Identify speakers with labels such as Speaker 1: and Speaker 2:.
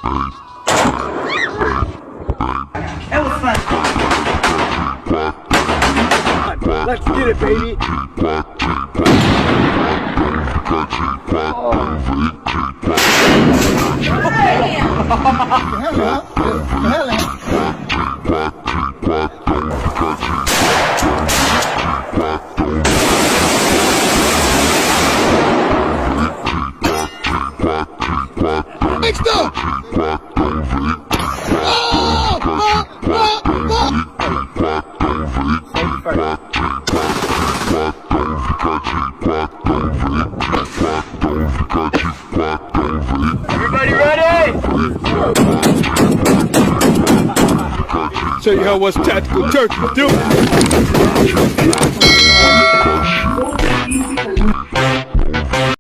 Speaker 1: That was fun.
Speaker 2: Let's get it, baby.
Speaker 3: Next up!
Speaker 2: Everybody ready? Show you how what's tactical turkey do.